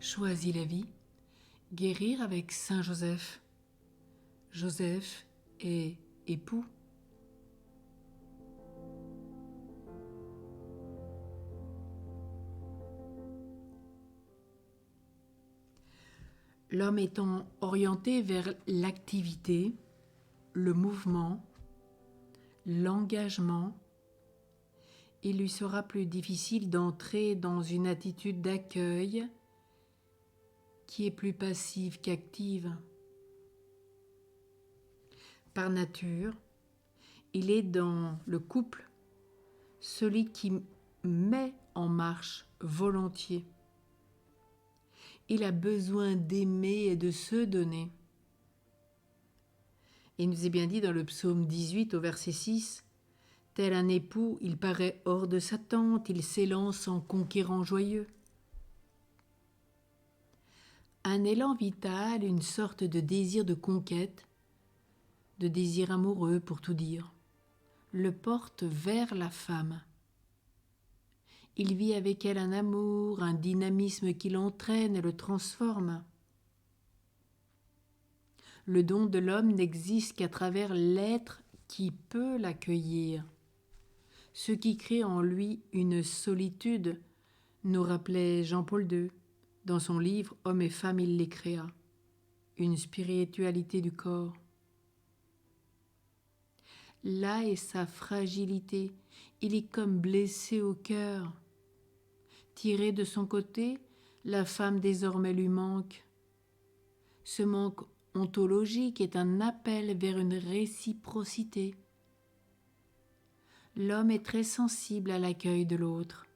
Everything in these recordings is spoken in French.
Choisis la vie, guérir avec Saint Joseph. Joseph est époux. L'homme étant orienté vers l'activité, le mouvement, l'engagement, il lui sera plus difficile d'entrer dans une attitude d'accueil qui est plus passive qu'active. Par nature, il est dans le couple celui qui met en marche volontiers. Il a besoin d'aimer et de se donner. Il nous est bien dit dans le psaume 18 au verset 6, « Tel un époux, il paraît hors de sa tente, il s'élance en conquérant joyeux. » Un élan vital, une sorte de désir de conquête, de désir amoureux pour tout dire, le porte vers la femme. Il vit avec elle un amour, un dynamisme qui l'entraîne et le transforme. Le don de l'homme n'existe qu'à travers l'être qui peut l'accueillir. Ce qui crée en lui une solitude, nous rappelait Jean-Paul II dans son livre « Hommes et femmes, il les créa », une spiritualité du corps. Là est sa fragilité, il est comme blessé au cœur. Tiré de son côté, la femme désormais lui manque. Ce manque ontologique est un appel vers une réciprocité. L'homme est très sensible à l'accueil de l'autre,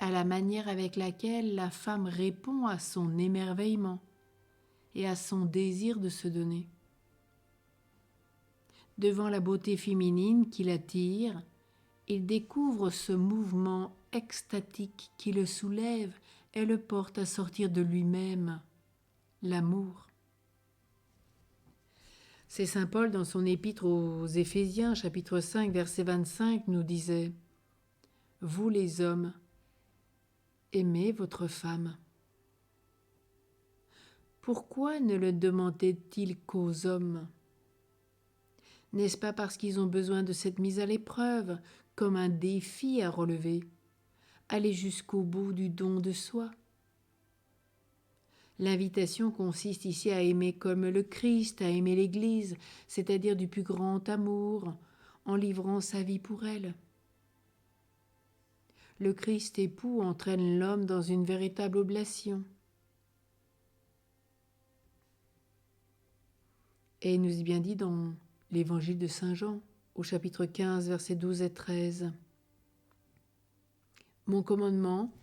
à la manière avec laquelle la femme répond à son émerveillement et à son désir de se donner. Devant la beauté féminine qui l'attire, il découvre ce mouvement extatique qui le soulève et le porte à sortir de lui-même, l'amour. C'est saint Paul dans son épître aux Éphésiens, chapitre 5, verset 25, nous disait « Vous les hommes, aimez votre femme. » Pourquoi ne le demandait-il qu'aux hommes ? N'est-ce pas parce qu'ils ont besoin de cette mise à l'épreuve, comme un défi à relever, aller jusqu'au bout du don de soi ? L'invitation consiste ici à aimer comme le Christ, à aimer l'Église, c'est-à-dire du plus grand amour, en livrant sa vie pour elle. Le Christ époux entraîne l'homme dans une véritable oblation. Et il nous est bien dit dans l'Évangile de Saint Jean, au chapitre 15, versets 12 et 13. « Mon commandement,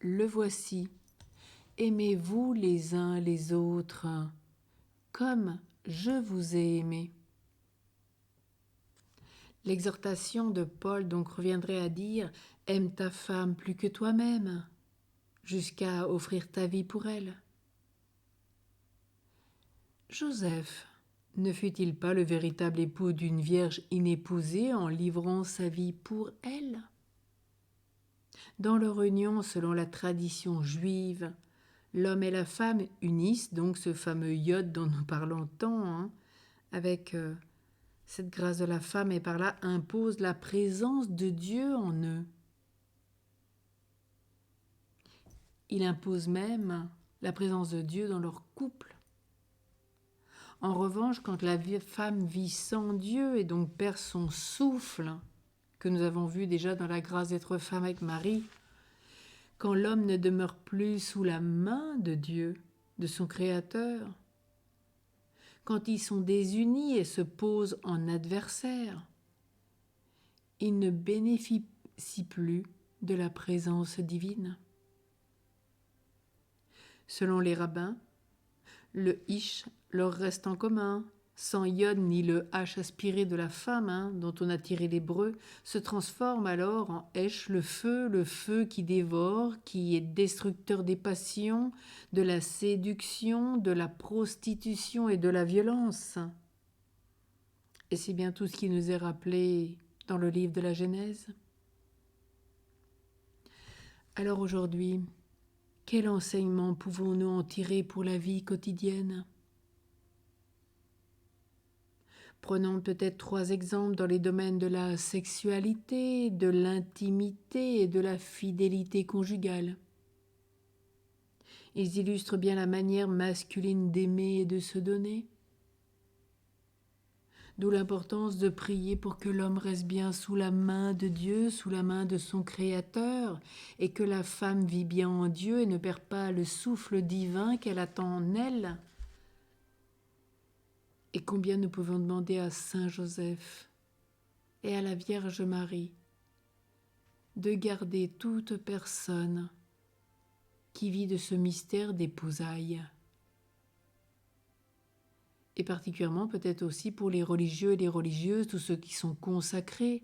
le voici. Aimez-vous les uns les autres, comme je vous ai aimé. » L'exhortation de Paul donc reviendrait à dire « Aime ta femme plus que toi-même » jusqu'à offrir ta vie pour elle. Joseph ne fut-il pas le véritable époux d'une vierge inépousée en livrant sa vie pour elle ? Dans leur union, selon la tradition juive, l'homme et la femme unissent donc ce fameux iode dont nous parlons tant, avec cette grâce de la femme, et par là impose la présence de Dieu en eux. Il impose même la présence de Dieu dans leur couple. En revanche, quand la femme vit sans Dieu et donc perd son souffle, que nous avons vu déjà dans la grâce d'être femme avec Marie, quand l'homme ne demeure plus sous la main de Dieu, de son Créateur, quand ils sont désunis et se posent en adversaires, ils ne bénéficient plus de la présence divine. Selon les rabbins, le ish leur reste en commun. Sans iode ni le H aspiré de la femme, dont on a tiré l'hébreu, se transforme alors en esh, le feu qui dévore, qui est destructeur des passions, de la séduction, de la prostitution et de la violence. Et c'est bien tout ce qui nous est rappelé dans le livre de la Genèse. Alors aujourd'hui, Quel enseignement pouvons-nous en tirer pour la vie quotidienne ? Prenons peut-être 3 exemples dans les domaines de la sexualité, de l'intimité et de la fidélité conjugale. Ils illustrent bien la manière masculine d'aimer et de se donner. D'où l'importance de prier pour que l'homme reste bien sous la main de Dieu, sous la main de son Créateur, et que la femme vit bien en Dieu et ne perd pas le souffle divin qu'elle attend en elle. Et combien nous pouvons demander à Saint Joseph et à la Vierge Marie de garder toute personne qui vit de ce mystère d'épousailles. Et particulièrement peut-être aussi pour les religieux et les religieuses, tous ceux qui sont consacrés,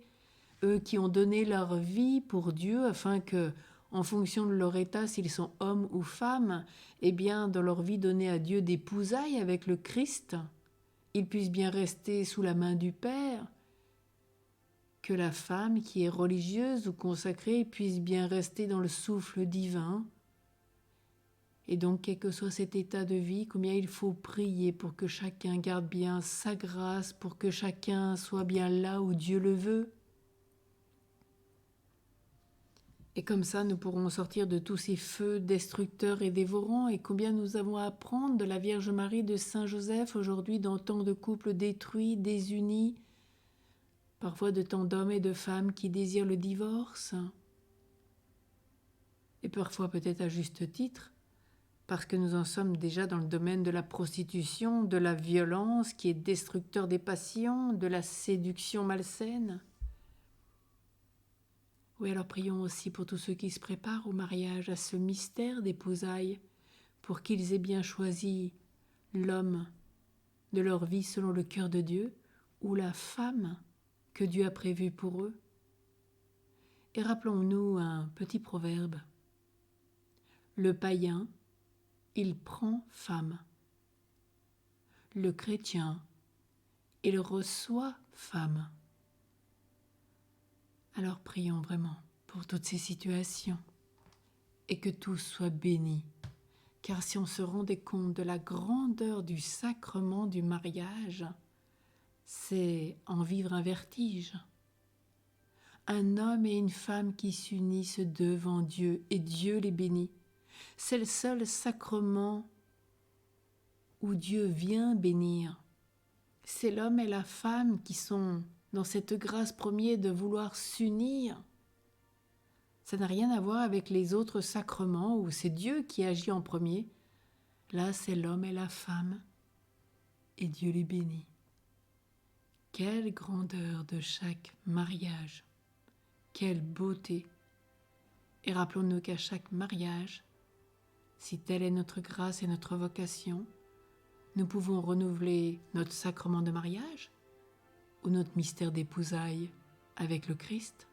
eux qui ont donné leur vie pour Dieu afin que, en fonction de leur état, s'ils sont hommes ou femmes, eh bien, dans leur vie donnée à Dieu d'épousailles avec le Christ, ils puissent bien rester sous la main du Père, que la femme qui est religieuse ou consacrée puisse bien rester dans le souffle divin. Et donc, quel que soit cet état de vie, combien il faut prier pour que chacun garde bien sa grâce, pour que chacun soit bien là où Dieu le veut. Et comme ça, nous pourrons sortir de tous ces feux destructeurs et dévorants. Et combien nous avons à apprendre de la Vierge Marie, de Saint Joseph, aujourd'hui dans tant de couples détruits, désunis, parfois de tant d'hommes et de femmes qui désirent le divorce. Et parfois peut-être à juste titre, parce que nous en sommes déjà dans le domaine de la prostitution, de la violence qui est destructeur des passions, de la séduction malsaine. Oui, alors prions aussi pour tous ceux qui se préparent au mariage, à ce mystère d'épousailles, pour qu'ils aient bien choisi l'homme de leur vie selon le cœur de Dieu, ou la femme que Dieu a prévue pour eux. Et rappelons-nous un petit proverbe. Le païen, il prend femme. Le chrétien, il reçoit femme. Alors prions vraiment pour toutes ces situations et que tous soient bénis. Car si on se rendait compte de la grandeur du sacrement du mariage, c'est en vivre un vertige. Un homme et une femme qui s'unissent devant Dieu et Dieu les bénit. C'est le seul sacrement où Dieu vient bénir. C'est l'homme et la femme qui sont dans cette grâce première de vouloir s'unir. Ça n'a rien à voir avec les autres sacrements où c'est Dieu qui agit en premier. Là, c'est l'homme et la femme et Dieu les bénit. Quelle grandeur de chaque mariage, quelle beauté. Et rappelons-nous qu'à chaque mariage, si telle est notre grâce et notre vocation, nous pouvons renouveler notre sacrement de mariage ou notre mystère d'épousailles avec le Christ.